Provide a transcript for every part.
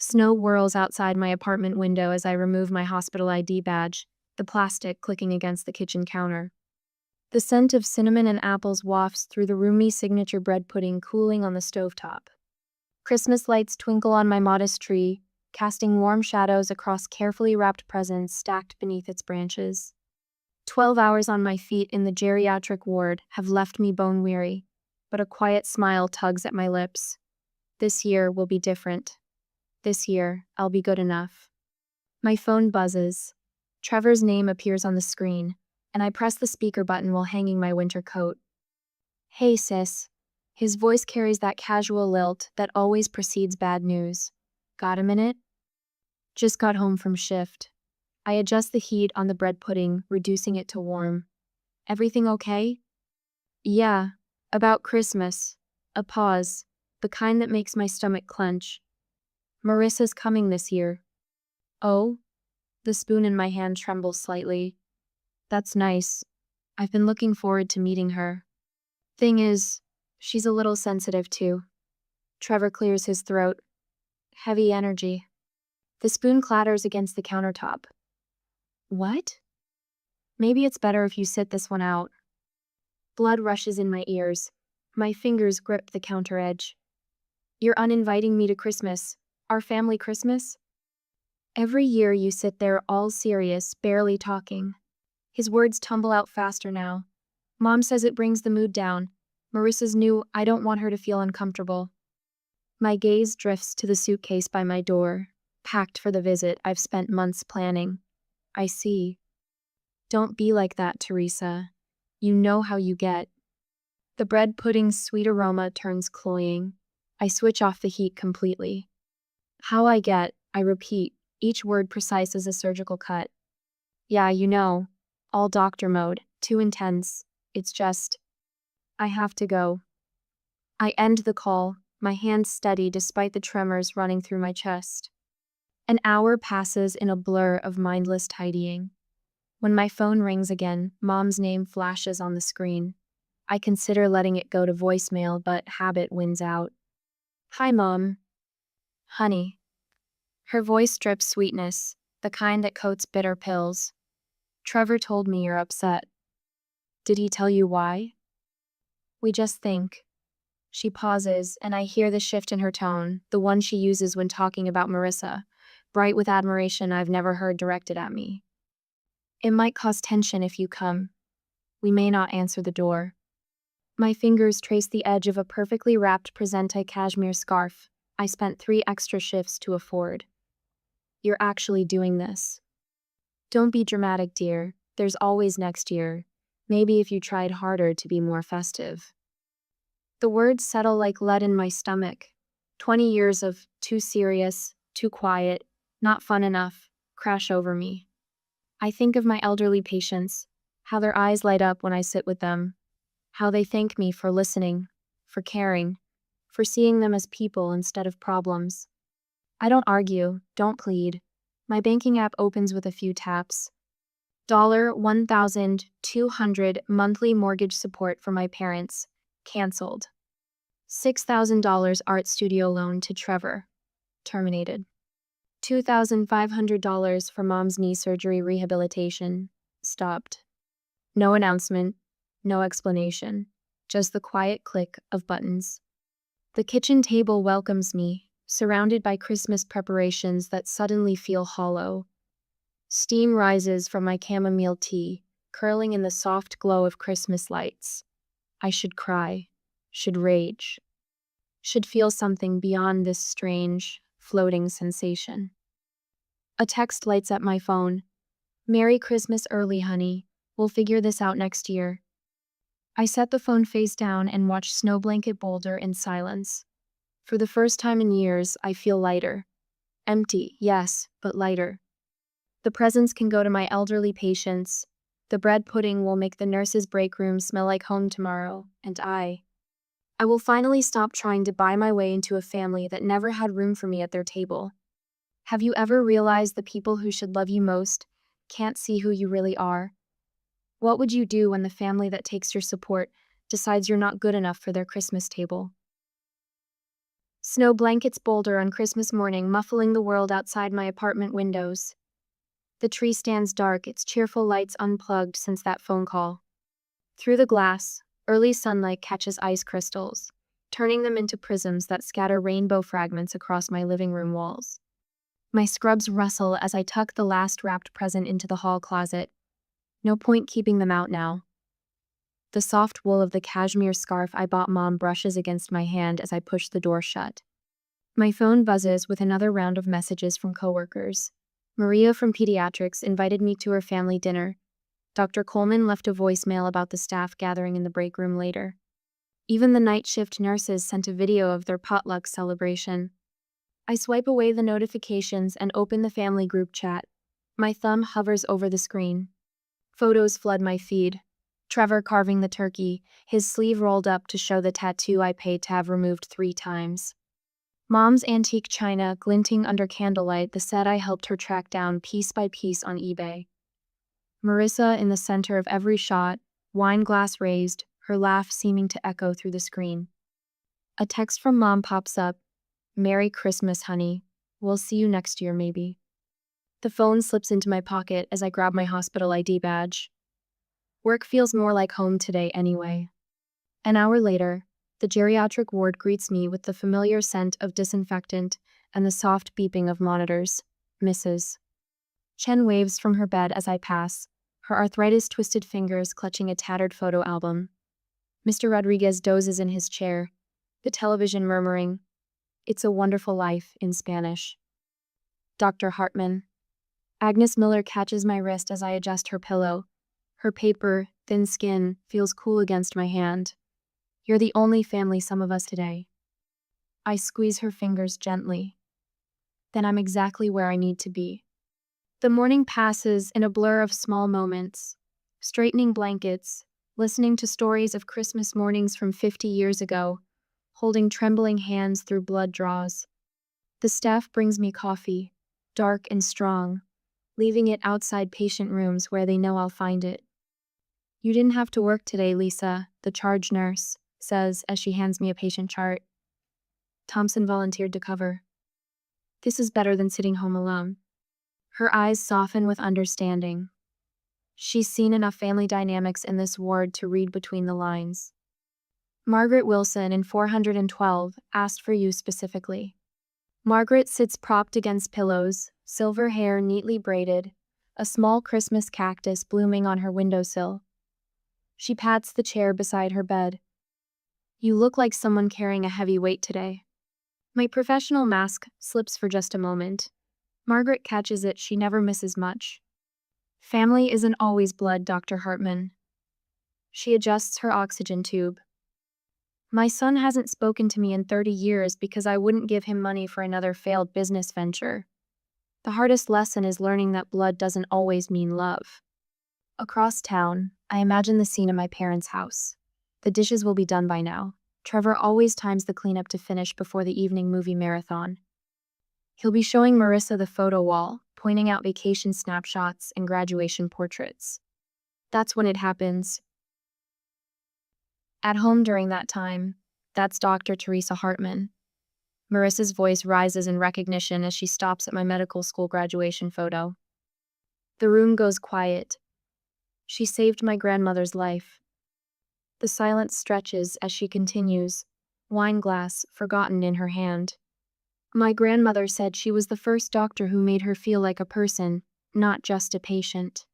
Snow whirls outside my apartment window as I remove my hospital ID badge, the plastic clicking against the kitchen counter. The scent of cinnamon and apples wafts through the roomy signature bread pudding cooling on the stovetop. Christmas lights twinkle on my modest tree, casting warm shadows across carefully wrapped presents stacked beneath its branches. 12 hours on my feet in the geriatric ward have left me bone weary, but a quiet smile tugs at my lips. This year will be different. This year, I'll be good enough. My phone buzzes. Trevor's name appears on the screen, and I press the speaker button while hanging my winter coat. Hey, sis. His voice carries that casual lilt that always precedes bad news. Got a minute? Just got home from shift. I adjust the heat on the bread pudding, reducing it to warm. Everything okay? Yeah, about Christmas. A pause, the kind that makes my stomach clench. Marissa's coming this year. Oh? The spoon in my hand trembles slightly. That's nice. I've been looking forward to meeting her. Thing is, she's a little sensitive too. Trevor clears his throat. Heavy energy. The spoon clatters against the countertop. What? Maybe it's better if you sit this one out. Blood rushes in my ears. My fingers grip the counter edge. You're uninviting me to Christmas. Our family Christmas? Every year you sit there all serious, barely talking. His words tumble out faster now. Mom says it brings the mood down. Marissa's new, I don't want her to feel uncomfortable. My gaze drifts to the suitcase by my door, packed for the visit I've spent months planning. I see. Don't be like that, Teresa. You know how you get. The bread pudding's sweet aroma turns cloying. I switch off the heat completely. How I get, I repeat, each word precise as a surgical cut. Yeah, you know. All doctor mode, too intense. It's just, I have to go. I end the call, my hands steady despite the tremors running through my chest. An hour passes in a blur of mindless tidying. When my phone rings again, Mom's name flashes on the screen. I consider letting it go to voicemail, but habit wins out. Hi, Mom. Honey. Her voice drips sweetness, the kind that coats bitter pills. Trevor told me you're upset. Did he tell you why? We just think. She pauses, and I hear the shift in her tone, the one she uses when talking about Marissa, bright with admiration I've never heard directed at me. It might cause tension if you come. We may not answer the door. My fingers trace the edge of a perfectly wrapped Presente cashmere scarf I spent 3 extra shifts to afford. You're actually doing this. Don't be dramatic, dear. There's always next year. Maybe if you tried harder to be more festive. The words settle like lead in my stomach. 20 years of too serious, too quiet, not fun enough, crash over me. I think of my elderly patients, how their eyes light up when I sit with them, how they thank me for listening, for caring, for seeing them as people instead of problems. I don't argue, don't plead. My banking app opens with a few taps. $1,200 monthly mortgage support for my parents. Cancelled. $6,000 art studio loan to Trevor. Terminated. $2,500 for Mom's knee surgery rehabilitation. Stopped. No announcement, no explanation, just the quiet click of buttons. The kitchen table welcomes me, surrounded by Christmas preparations that suddenly feel hollow. Steam rises from my chamomile tea, curling in the soft glow of Christmas lights. I should cry, should rage, should feel something beyond this strange, floating sensation. A text lights up my phone. Merry Christmas early, honey. We'll figure this out next year. I set the phone face down and watch Snow Blanket Boulder in silence. For the first time in years, I feel lighter. Empty, yes, but lighter. The presents can go to my elderly patients. The bread pudding will make the nurse's break room smell like home tomorrow, and I will finally stop trying to buy my way into a family that never had room for me at their table. Have you ever realized the people who should love you most can't see who you really are? What would you do when the family that takes your support decides you're not good enough for their Christmas table? Snow blankets boulder on Christmas morning, muffling the world outside my apartment windows. The tree stands dark, its cheerful lights unplugged since that phone call. Through the glass, early sunlight catches ice crystals, turning them into prisms that scatter rainbow fragments across my living room walls. My scrubs rustle as I tuck the last wrapped present into the hall closet. No point keeping them out now. The soft wool of the cashmere scarf I bought Mom brushes against my hand as I push the door shut. My phone buzzes with another round of messages from coworkers. Maria from Pediatrics invited me to her family dinner. Dr. Coleman left a voicemail about the staff gathering in the break room later. Even the night shift nurses sent a video of their potluck celebration. I swipe away the notifications and open the family group chat. My thumb hovers over the screen. Photos flood my feed. Trevor carving the turkey, his sleeve rolled up to show the tattoo I paid to have removed 3 times. Mom's antique china glinting under candlelight, the set I helped her track down piece by piece on eBay. Marissa in the center of every shot, wine glass raised, her laugh seeming to echo through the screen. A text from Mom pops up. "Merry Christmas, honey. We'll see you next year, maybe." The phone slips into my pocket as I grab my hospital ID badge. Work feels more like home today anyway. An hour later, the geriatric ward greets me with the familiar scent of disinfectant and the soft beeping of monitors. Mrs. Chen waves from her bed as I pass, her arthritis-twisted fingers clutching a tattered photo album. Mr. Rodriguez dozes in his chair, the television murmuring, "It's a Wonderful Life" in Spanish. Dr. Hartman. Agnes Miller catches my wrist as I adjust her pillow. Her paper, thin skin, feels cool against my hand. "You're the only family some of us today." I squeeze her fingers gently. Then I'm exactly where I need to be. The morning passes in a blur of small moments. Straightening blankets, listening to stories of Christmas mornings from 50 years ago, holding trembling hands through blood draws. The staff brings me coffee, dark and strong, leaving it outside patient rooms where they know I'll find it. "You didn't have to work today, Lisa," the charge nurse says as she hands me a patient chart. "Thompson volunteered to cover." This is better than sitting home alone. Her eyes soften with understanding. She's seen enough family dynamics in this ward to read between the lines. "Margaret Wilson in 412 asked for you specifically." Margaret sits propped against pillows, silver hair neatly braided, a small Christmas cactus blooming on her windowsill. She pats the chair beside her bed. "You look like someone carrying a heavy weight today." My professional mask slips for just a moment. Margaret catches it, she never misses much. "Family isn't always blood, Dr. Hartman." She adjusts her oxygen tube. "My son hasn't spoken to me in 30 years because I wouldn't give him money for another failed business venture. The hardest lesson is learning that blood doesn't always mean love." Across town, I imagine the scene in my parents' house. The dishes will be done by now. Trevor always times the cleanup to finish before the evening movie marathon. He'll be showing Marissa the photo wall, pointing out vacation snapshots and graduation portraits. That's when it happens. At home during that time, that's Dr. Teresa Hartman. Marissa's voice rises in recognition as she stops at my medical school graduation photo. The room goes quiet. She saved my grandmother's life. The silence stretches as she continues, wine glass forgotten in her hand. "My grandmother said she was the first doctor who made her feel like a person, not just a patient."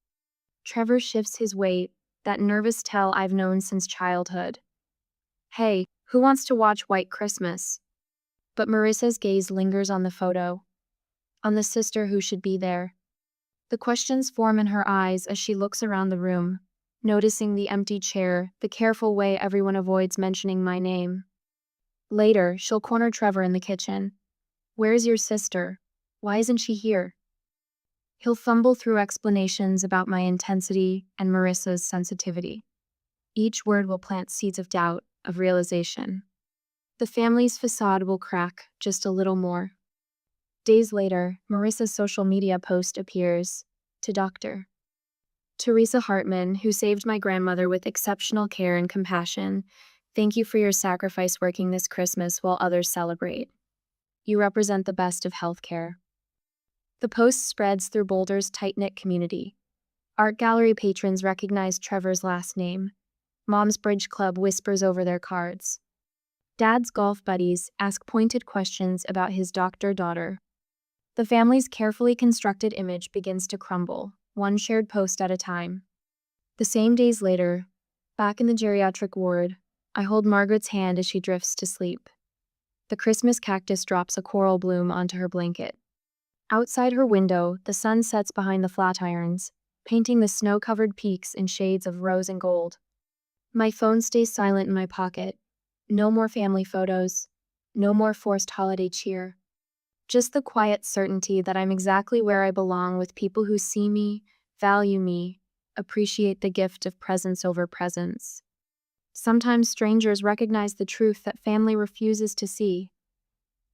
Trevor shifts his weight, that nervous tell I've known since childhood. "Hey, who wants to watch White Christmas?" But Marissa's gaze lingers on the photo, on the sister who should be there. The questions form in her eyes as she looks around the room, noticing the empty chair, the careful way everyone avoids mentioning my name. Later, she'll corner Trevor in the kitchen. "Where's your sister? Why isn't she here?" He'll fumble through explanations about my intensity and Marissa's sensitivity. Each word will plant seeds of doubt, of realization. The family's facade will crack just a little more. Days later, Marissa's social media post appears. To Dr. Teresa Hartman, who saved my grandmother with exceptional care and compassion. Thank you for your sacrifice working this Christmas while others celebrate. You represent the best of healthcare. The post spreads through Boulder's tight-knit community. Art gallery patrons recognize Trevor's last name. Mom's Bridge Club whispers over their cards. Dad's golf buddies ask pointed questions about his doctor-daughter. The family's carefully constructed image begins to crumble, one shared post at a time. The same days later, back in the geriatric ward, I hold Margaret's hand as she drifts to sleep. The Christmas cactus drops a coral bloom onto her blanket. Outside her window, the sun sets behind the Flatirons, painting the snow-covered peaks in shades of rose and gold. My phone stays silent in my pocket. No more family photos. No more forced holiday cheer. Just the quiet certainty that I'm exactly where I belong with people who see me, value me, appreciate the gift of presence over presence. Sometimes strangers recognize the truth that family refuses to see.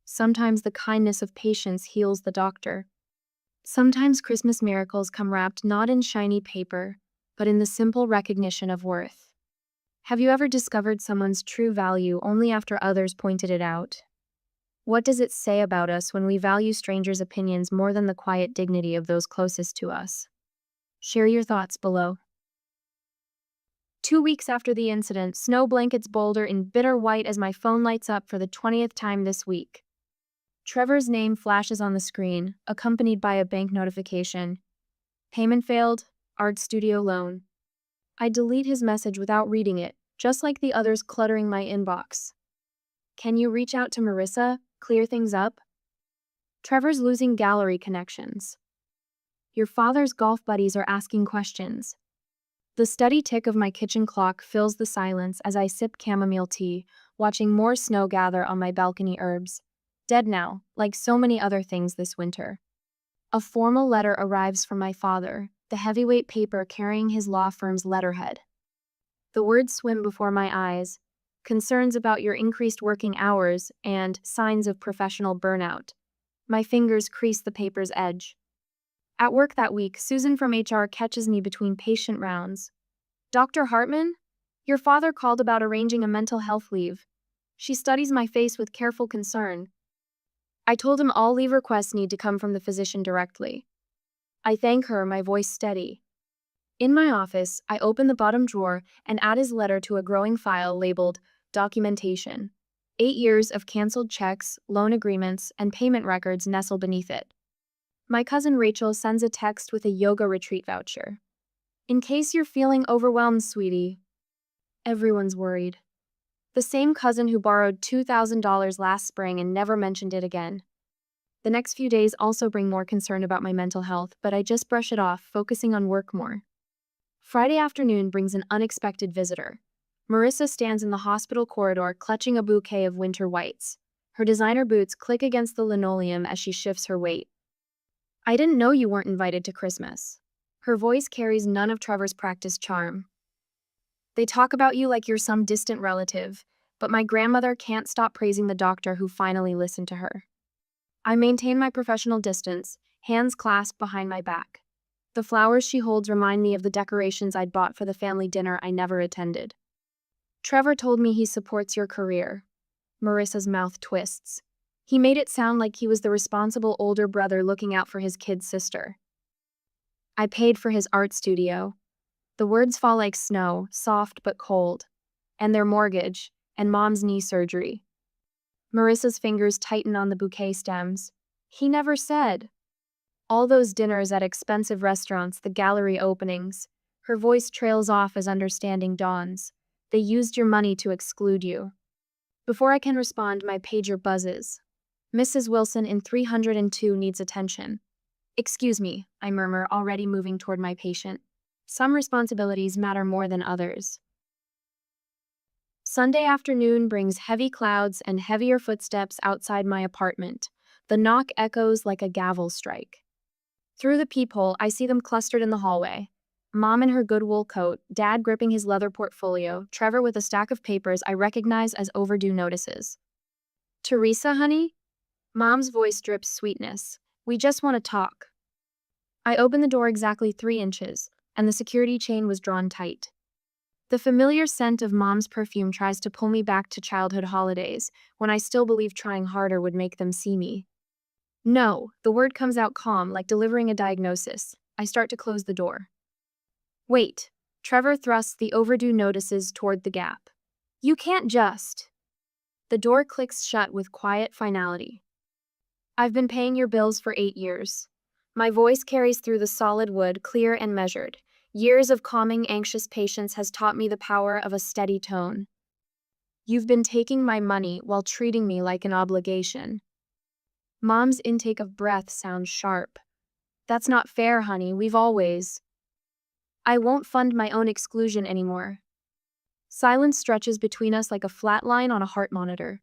Sometimes the kindness of patience heals the doctor. Sometimes Christmas miracles come wrapped not in shiny paper, but in the simple recognition of worth. Have you ever discovered someone's true value only after others pointed it out? What does it say about us when we value strangers' opinions more than the quiet dignity of those closest to us? Share your thoughts below. 2 weeks after the incident, snow blankets Boulder in bitter white as my phone lights up for the 20th time this week. Trevor's name flashes on the screen, accompanied by a bank notification. Payment failed, art studio loan. I delete his message without reading it, just like the others cluttering my inbox. Can you reach out to Marissa, clear things up? Trevor's losing gallery connections. Your father's golf buddies are asking questions. The steady tick of my kitchen clock fills the silence as I sip chamomile tea, watching more snow gather on my balcony herbs. Dead now, like so many other things this winter. A formal letter arrives from my father, the heavyweight paper carrying his law firm's letterhead. The words swim before my eyes, concerns about your increased working hours and signs of professional burnout. My fingers crease the paper's edge. At work that week, Susan from HR catches me between patient rounds. Dr. Hartman? Your father called about arranging a mental health leave. She studies my face with careful concern. I told him all leave requests need to come from the physician directly. I thank her, my voice steady. In my office, I open the bottom drawer and add his letter to a growing file labeled Documentation. 8 years of canceled checks, loan agreements, and payment records nestle beneath it. My cousin Rachel sends a text with a yoga retreat voucher. In case you're feeling overwhelmed, sweetie. Everyone's worried. The same cousin who borrowed $2,000 last spring and never mentioned it again. The next few days also bring more concern about my mental health, but I just brush it off, focusing on work more. Friday afternoon brings an unexpected visitor. Marissa stands in the hospital corridor clutching a bouquet of winter whites. Her designer boots click against the linoleum as she shifts her weight. I didn't know you weren't invited to Christmas. Her voice carries none of Trevor's practiced charm. They talk about you like you're some distant relative, but my grandmother can't stop praising the doctor who finally listened to her. I maintain my professional distance, hands clasped behind my back. The flowers she holds remind me of the decorations I'd bought for the family dinner I never attended. Trevor told me he supports your career. Marissa's mouth twists. He made it sound like he was the responsible older brother looking out for his kid sister. I paid for his art studio. The words fall like snow, soft but cold. And their mortgage, and Mom's knee surgery. Marissa's fingers tighten on the bouquet stems. He never said. All those dinners at expensive restaurants, the gallery openings. Her voice trails off as understanding dawns. They used your money to exclude you. Before I can respond, my pager buzzes. Mrs. Wilson in 302 needs attention. Excuse me, I murmur, already moving toward my patient. Some responsibilities matter more than others. Sunday afternoon brings heavy clouds and heavier footsteps outside my apartment. The knock echoes like a gavel strike. Through the peephole, I see them clustered in the hallway. Mom in her good wool coat, Dad gripping his leather portfolio, Trevor with a stack of papers I recognize as overdue notices. Teresa, honey? Mom's voice drips sweetness. We just want to talk. I open the door exactly 3 inches, and the security chain was drawn tight. The familiar scent of mom's perfume tries to pull me back to childhood holidays, when I still believed trying harder would make them see me. No, the word comes out calm, like delivering a diagnosis. I start to close the door. Wait. Trevor thrusts the overdue notices toward the gap. You can't just. The door clicks shut with quiet finality. I've been paying your bills for 8 years. My voice carries through the solid wood, clear and measured. Years of calming anxious patience has taught me the power of a steady tone. You've been taking my money while treating me like an obligation. Mom's intake of breath sounds sharp. That's not fair, honey. We've always. I won't fund my own exclusion anymore. Silence stretches between us like a flat line on a heart monitor.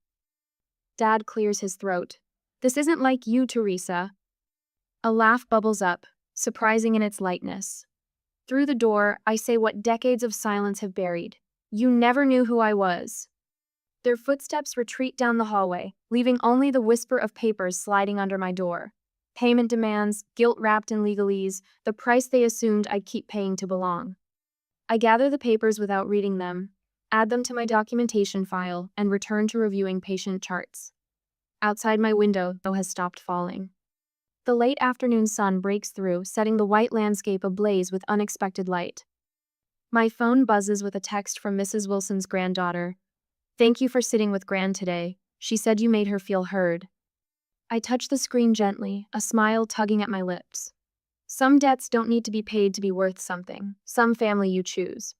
Dad clears his throat. This isn't like you, Teresa. A laugh bubbles up, surprising in its lightness. Through the door, I say what decades of silence have buried. You never knew who I was. Their footsteps retreat down the hallway, leaving only the whisper of papers sliding under my door. Payment demands, guilt-wrapped in legalese, the price they assumed I'd keep paying to belong. I gather the papers without reading them, add them to my documentation file, and return to reviewing patient charts. Outside my window, snow has stopped falling. The late afternoon sun breaks through, setting the white landscape ablaze with unexpected light. My phone buzzes with a text from Mrs. Wilson's granddaughter. Thank you for sitting with Gran today. She said you made her feel heard. I touch the screen gently, a smile tugging at my lips. Some debts don't need to be paid to be worth something, some family you choose.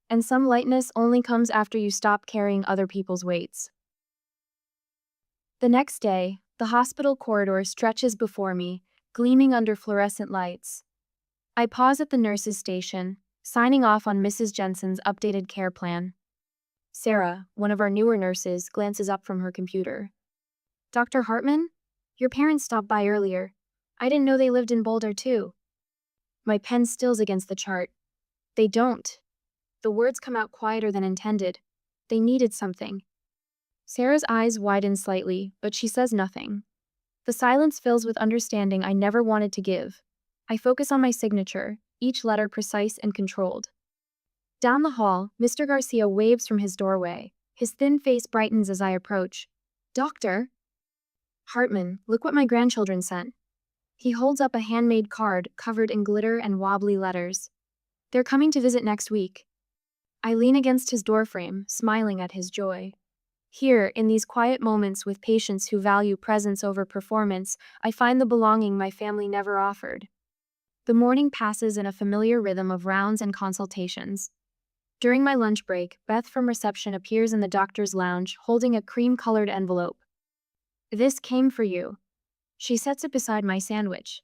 And some lightness only comes after you stop carrying other people's weights. The next day, the hospital corridor stretches before me, gleaming under fluorescent lights. I pause at the nurse's station, signing off on Mrs. Jensen's updated care plan. Sarah, one of our newer nurses, glances up from her computer. Dr. Hartman? Your parents stopped by earlier. I didn't know they lived in Boulder, too. My pen stills against the chart. They don't. The words come out quieter than intended. They needed something. Sarah's eyes widen slightly, but she says nothing. The silence fills with understanding I never wanted to give. I focus on my signature, each letter precise and controlled. Down the hall, Mr. Garcia waves from his doorway. His thin face brightens as I approach. Doctor? Hartman, look what my grandchildren sent. He holds up a handmade card covered in glitter and wobbly letters. They're coming to visit next week. I lean against his doorframe, smiling at his joy. Here, in these quiet moments with patients who value presence over performance, I find the belonging my family never offered. The morning passes in a familiar rhythm of rounds and consultations. During my lunch break, Beth from reception appears in the doctor's lounge, holding a cream-colored envelope. This came for you. She sets it beside my sandwich.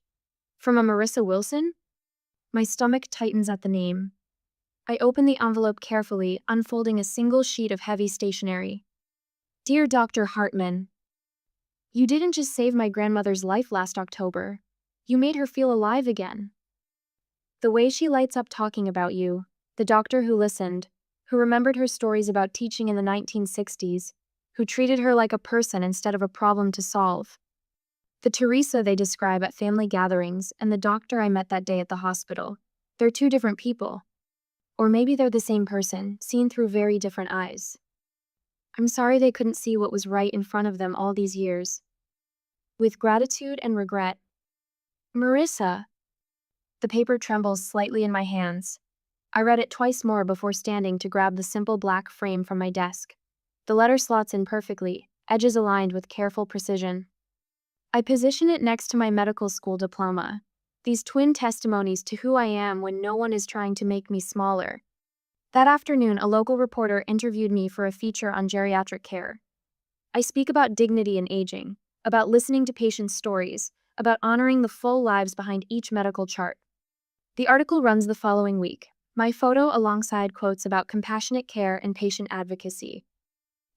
From a Marissa Wilson? My stomach tightens at the name. I open the envelope carefully, unfolding a single sheet of heavy stationery. Dear Dr. Hartman, you didn't just save my grandmother's life last October. You made her feel alive again. The way she lights up talking about you, the doctor who listened, who remembered her stories about teaching in the 1960s, who treated her like a person instead of a problem to solve. The Teresa they describe at family gatherings and the doctor I met that day at the hospital. They're two different people. Or maybe they're the same person, seen through very different eyes. I'm sorry they couldn't see what was right in front of them all these years. With gratitude and regret. Marissa. The paper trembles slightly in my hands. I read it twice more before standing to grab the simple black frame from my desk. The letter slots in perfectly, edges aligned with careful precision. I position it next to my medical school diploma, these twin testimonies to who I am when no one is trying to make me smaller. That afternoon, a local reporter interviewed me for a feature on geriatric care. I speak about dignity in aging, about listening to patients' stories, about honoring the full lives behind each medical chart. The article runs the following week, my photo alongside quotes about compassionate care and patient advocacy.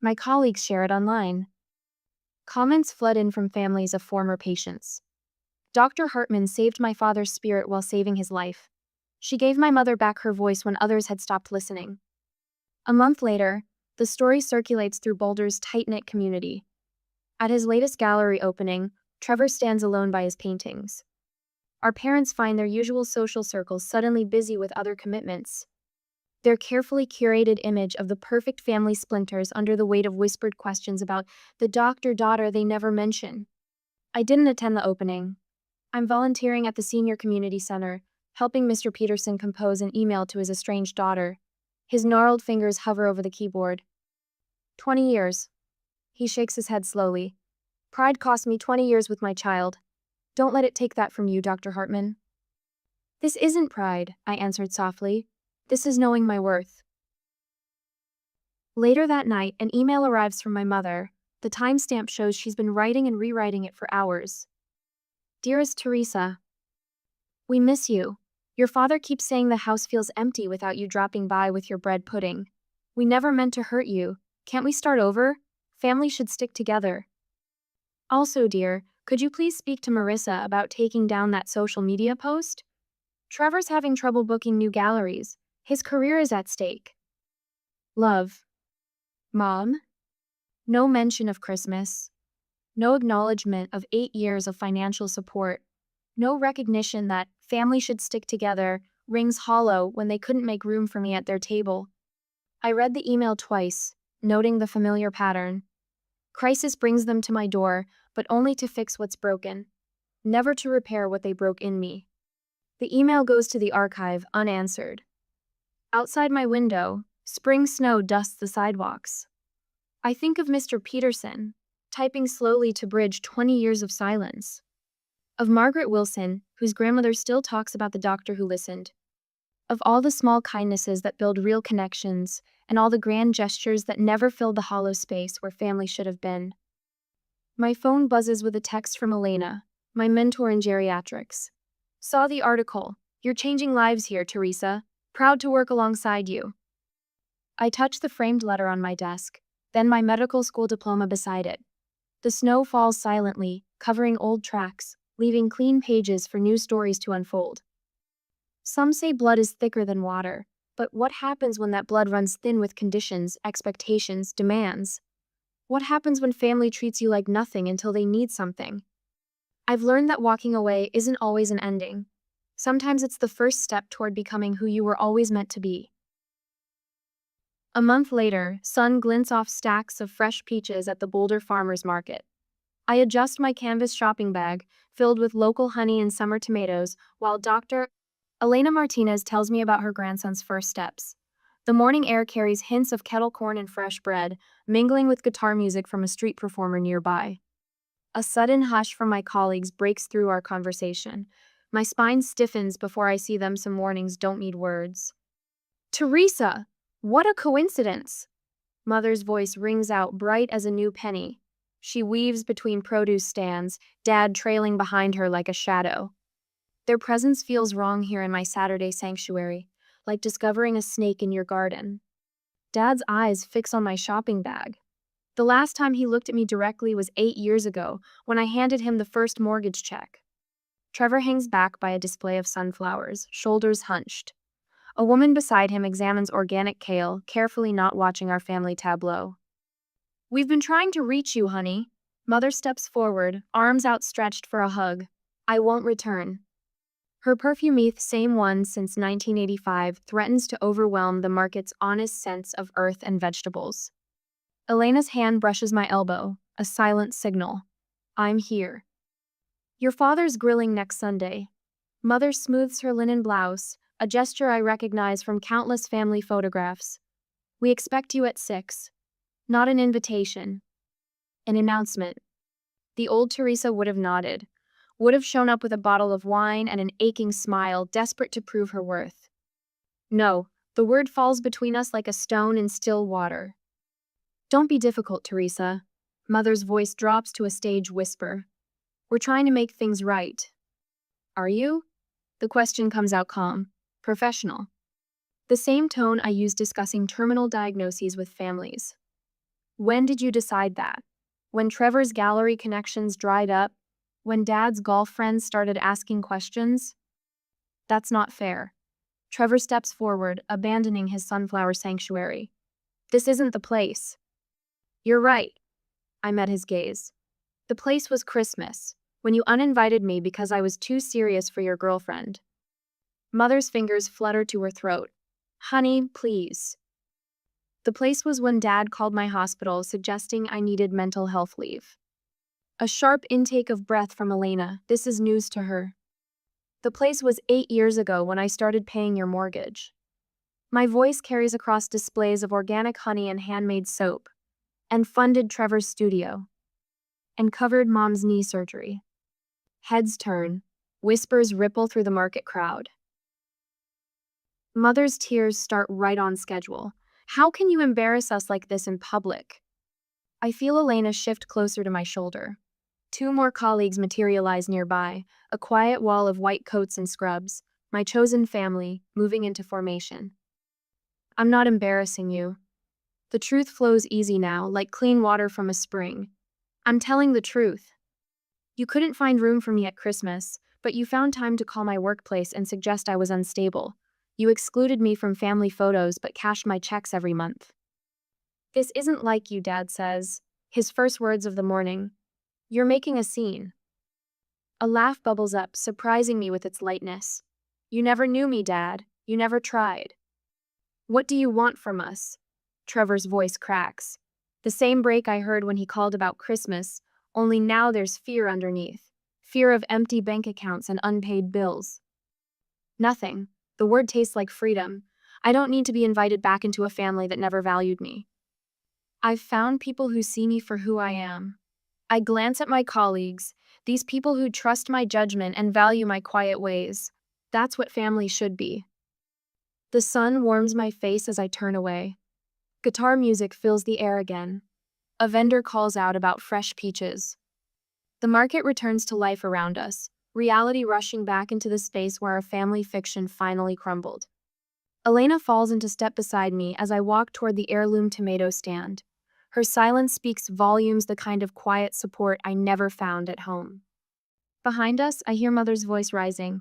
My colleagues share it online. Comments flood in from families of former patients. Dr. Hartman saved my father's spirit while saving his life. She gave my mother back her voice when others had stopped listening. A month later, the story circulates through Boulder's tight-knit community. At his latest gallery opening, Trevor stands alone by his paintings. Our parents find their usual social circles suddenly busy with other commitments. Their carefully curated image of the perfect family splinters under the weight of whispered questions about the doctor-daughter they never mention. I didn't attend the opening. I'm volunteering at the Senior Community Center, helping Mr. Peterson compose an email to his estranged daughter. His gnarled fingers hover over the keyboard. 20 years. He shakes his head slowly. Pride cost me 20 years with my child. Don't let it take that from you, Dr. Hartman. This isn't pride, I answered softly. This is knowing my worth. Later that night, an email arrives from my mother. The timestamp shows she's been writing and rewriting it for hours. Dearest Teresa, we miss you. Your father keeps saying the house feels empty without you dropping by with your bread pudding. We never meant to hurt you. Can't we start over? Family should stick together. Also, dear, could you please speak to Marissa about taking down that social media post? Trevor's having trouble booking new galleries. His career is at stake. Love. Mom? No mention of Christmas. No acknowledgement of 8 years of financial support. No recognition that family should stick together rings hollow when they couldn't make room for me at their table. I read the email twice, noting the familiar pattern. Crisis brings them to my door, but only to fix what's broken, never to repair what they broke in me. The email goes to the archive unanswered. Outside my window, spring snow dusts the sidewalks. I think of Mr. Peterson, typing slowly to bridge 20 years of silence. Of Margaret Wilson, whose grandmother still talks about the doctor who listened. Of all the small kindnesses that build real connections, and all the grand gestures that never filled the hollow space where family should have been. My phone buzzes with a text from Elena, my mentor in geriatrics. Saw the article. You're changing lives here, Teresa. Proud to work alongside you. I touch the framed letter on my desk, then my medical school diploma beside it. The snow falls silently, covering old tracks, leaving clean pages for new stories to unfold. Some say blood is thicker than water, but what happens when that blood runs thin with conditions, expectations, demands? What happens when family treats you like nothing until they need something? I've learned that walking away isn't always an ending. Sometimes it's the first step toward becoming who you were always meant to be. A month later, sun glints off stacks of fresh peaches at the Boulder Farmers Market. I adjust my canvas shopping bag, filled with local honey and summer tomatoes, while Dr. Elena Martinez tells me about her grandson's first steps. The morning air carries hints of kettle corn and fresh bread, mingling with guitar music from a street performer nearby. A sudden hush from my colleagues breaks through our conversation. My spine stiffens before I see them. Some warnings don't need words. Teresa! What a coincidence! Mother's voice rings out bright as a new penny. She weaves between produce stands, Dad trailing behind her like a shadow. Their presence feels wrong here in my Saturday sanctuary, like discovering a snake in your garden. Dad's eyes fix on my shopping bag. The last time he looked at me directly was 8 years ago, when I handed him the first mortgage check. Trevor hangs back by a display of sunflowers, shoulders hunched. A woman beside him examines organic kale, carefully not watching our family tableau. We've been trying to reach you, honey. Mother steps forward, arms outstretched for a hug. I won't return. Her perfume, same one since 1985, threatens to overwhelm the market's honest sense of earth and vegetables. Elena's hand brushes my elbow, a silent signal. I'm here. Your father's grilling next Sunday. Mother smooths her linen blouse, a gesture I recognize from countless family photographs. We expect you at 6. Not an invitation. An announcement. The old Teresa would have nodded, would have shown up with a bottle of wine and an aching smile, desperate to prove her worth. No, the word falls between us like a stone in still water. Don't be difficult, Teresa. Mother's voice drops to a stage whisper. We're trying to make things right. Are you? The question comes out calm, professional. The same tone I use discussing terminal diagnoses with families. When did you decide that? When Trevor's gallery connections dried up? When Dad's golf friends started asking questions? That's not fair. Trevor steps forward, abandoning his sunflower sanctuary. This isn't the place. You're right. I met his gaze. The place was Christmas, when you uninvited me because I was too serious for your girlfriend. Mother's fingers flutter to her throat. Honey, please. The place was when Dad called my hospital suggesting I needed mental health leave. A sharp intake of breath from Elena. This is news to her. The place was 8 years ago when I started paying your mortgage. My voice carries across displays of organic honey and handmade soap, and funded Trevor's studio, and covered Mom's knee surgery. Heads turn, whispers ripple through the market crowd. Mother's tears start right on schedule. How can you embarrass us like this in public? I feel Elena shift closer to my shoulder. 2 more colleagues materialize nearby, a quiet wall of white coats and scrubs, my chosen family, moving into formation. I'm not embarrassing you. The truth flows easy now, like clean water from a spring. I'm telling the truth. You couldn't find room for me at Christmas, but you found time to call my workplace and suggest I was unstable. You excluded me from family photos but cashed my checks every month. This isn't like you, Dad says, his first words of the morning. You're making a scene. A laugh bubbles up, surprising me with its lightness. You never knew me, Dad. You never tried. What do you want from us? Trevor's voice cracks. The same break I heard when he called about Christmas, only now there's fear underneath. Fear of empty bank accounts and unpaid bills. Nothing. The word tastes like freedom. I don't need to be invited back into a family that never valued me. I've found people who see me for who I am. I glance at my colleagues, these people who trust my judgment and value my quiet ways. That's what family should be. The sun warms my face as I turn away. Guitar music fills the air again. A vendor calls out about fresh peaches. The market returns to life around us, reality rushing back into the space where our family fiction finally crumbled. Elena falls into step beside me as I walk toward the heirloom tomato stand. Her silence speaks volumes, the kind of quiet support I never found at home. Behind us, I hear Mother's voice rising.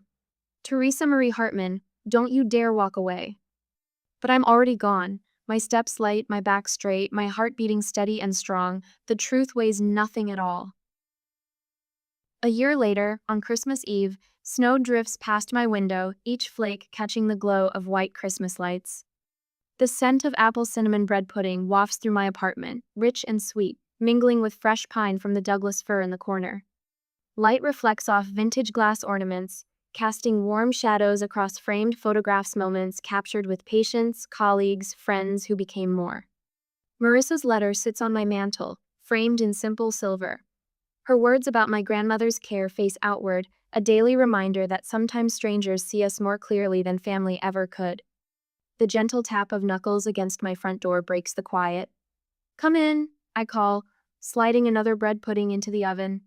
Teresa Marie Hartman, don't you dare walk away. But I'm already gone. My steps light, my back straight, my heart beating steady and strong. The truth weighs nothing at all. A year later, on Christmas Eve, snow drifts past my window, each flake catching the glow of white Christmas lights. The scent of apple cinnamon bread pudding wafts through my apartment, rich and sweet, mingling with fresh pine from the Douglas fir in the corner. Light reflects off vintage glass ornaments, casting warm shadows across framed photographs, moments captured with patients, colleagues, friends who became more. Marissa's letter sits on my mantle, framed in simple silver. Her words about my grandmother's care face outward, a daily reminder that sometimes strangers see us more clearly than family ever could. The gentle tap of knuckles against my front door breaks the quiet. Come in, I call, sliding another bread pudding into the oven.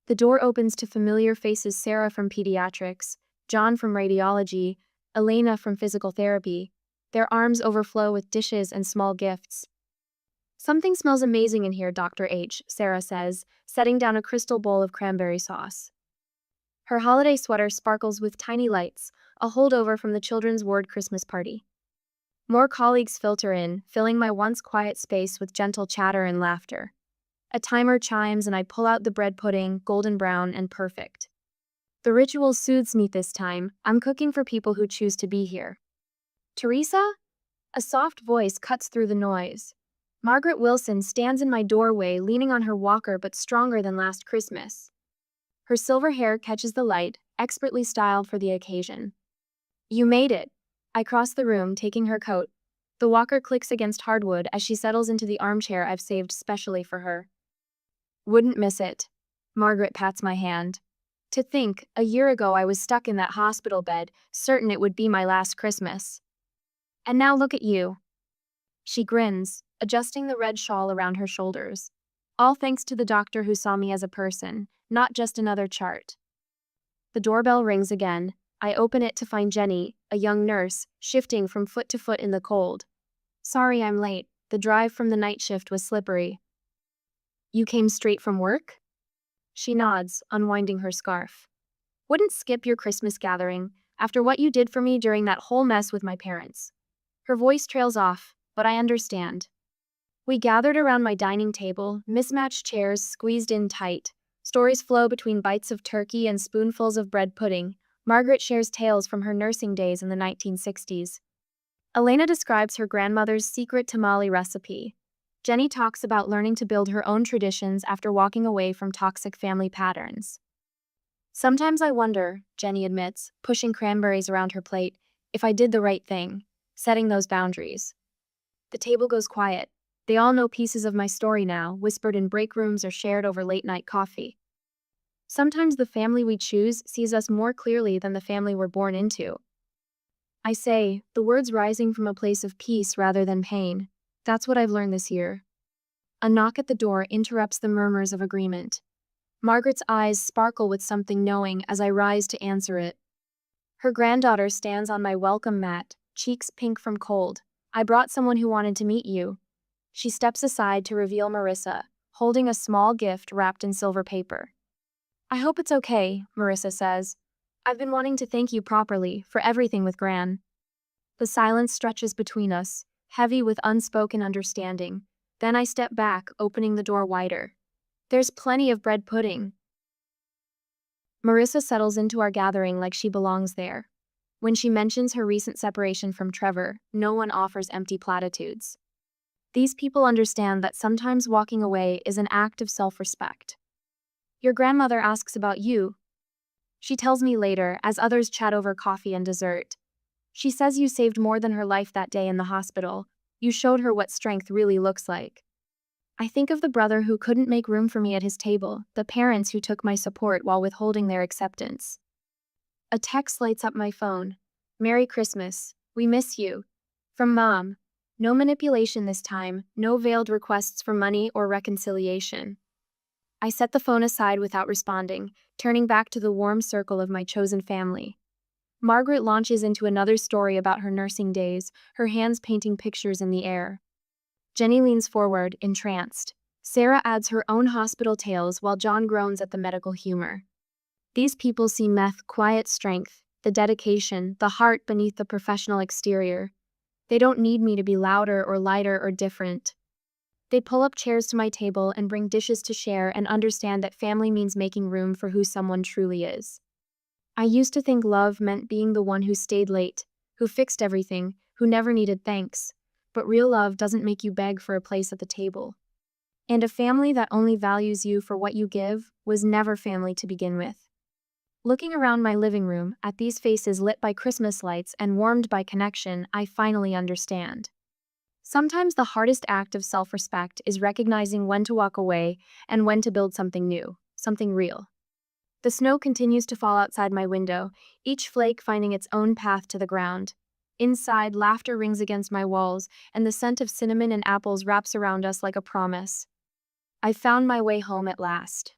The door opens to familiar faces: Sarah from pediatrics, John from radiology, Elena from physical therapy. Their arms overflow with dishes and small gifts. Something smells amazing in here, Dr. H., Sarah says, setting down a crystal bowl of cranberry sauce. Her holiday sweater sparkles with tiny lights, a holdover from the children's ward Christmas party. More colleagues filter in, filling my once quiet space with gentle chatter and laughter. A timer chimes and I pull out the bread pudding, golden brown and perfect. The ritual soothes me this time. I'm cooking for people who choose to be here. Teresa? A soft voice cuts through the noise. Margaret Wilson stands in my doorway, leaning on her walker but stronger than last Christmas. Her silver hair catches the light, expertly styled for the occasion. You made it. I cross the room, taking her coat. The walker clicks against hardwood as she settles into the armchair I've saved specially for her. Wouldn't miss it. Margaret pats my hand. To think, a year ago I was stuck in that hospital bed, certain it would be my last Christmas. And now look at you. She grins, adjusting the red shawl around her shoulders. All thanks to the doctor who saw me as a person, not just another chart. The doorbell rings again. I open it to find Jenny, a young nurse, shifting from foot to foot in the cold. Sorry I'm late. The drive from the night shift was slippery. You came straight from work? She nods, unwinding her scarf. Wouldn't skip your Christmas gathering, after what you did for me during that whole mess with my parents. Her voice trails off, but I understand. We gathered around my dining table, mismatched chairs squeezed in tight. Stories flow between bites of turkey and spoonfuls of bread pudding. Margaret shares tales from her nursing days in the 1960s. Elena describes her grandmother's secret tamale recipe. Jenny talks about learning to build her own traditions after walking away from toxic family patterns. Sometimes I wonder, Jenny admits, pushing cranberries around her plate, if I did the right thing, setting those boundaries. The table goes quiet. They all know pieces of my story now, whispered in break rooms or shared over late-night coffee. Sometimes the family we choose sees us more clearly than the family we're born into. I say, the words rising from a place of peace rather than pain. That's what I've learned this year. A knock at the door interrupts the murmurs of agreement. Margaret's eyes sparkle with something knowing as I rise to answer it. Her granddaughter stands on my welcome mat, cheeks pink from cold. I brought someone who wanted to meet you. She steps aside to reveal Marissa, holding a small gift wrapped in silver paper. I hope it's okay, Marissa says. I've been wanting to thank you properly for everything with Gran. The silence stretches between us, heavy with unspoken understanding. Then I step back, opening the door wider. There's plenty of bread pudding. Marissa settles into our gathering like she belongs there. When she mentions her recent separation from Trevor, no one offers empty platitudes. These people understand that sometimes walking away is an act of self-respect. Your grandmother asks about you. She tells me later, as others chat over coffee and dessert. She says you saved more than her life that day in the hospital. You showed her what strength really looks like. I think of the brother who couldn't make room for me at his table, the parents who took my support while withholding their acceptance. A text lights up my phone. Merry Christmas. We miss you. From Mom. No manipulation this time, no veiled requests for money or reconciliation. I set the phone aside without responding, turning back to the warm circle of my chosen family. Margaret launches into another story about her nursing days, her hands painting pictures in the air. Jenny leans forward, entranced. Sarah adds her own hospital tales while John groans at the medical humor. These people see meth quiet strength, the dedication, the heart beneath the professional exterior. They don't need me to be louder or lighter or different. They pull up chairs to my table and bring dishes to share and understand that family means making room for who someone truly is. I used to think love meant being the one who stayed late, who fixed everything, who never needed thanks. But real love doesn't make you beg for a place at the table. And a family that only values you for what you give was never family to begin with. Looking around my living room, at these faces lit by Christmas lights and warmed by connection, I finally understand. Sometimes the hardest act of self-respect is recognizing when to walk away and when to build something new, something real. The snow continues to fall outside my window, each flake finding its own path to the ground. Inside, laughter rings against my walls, and the scent of cinnamon and apples wraps around us like a promise. I found my way home at last.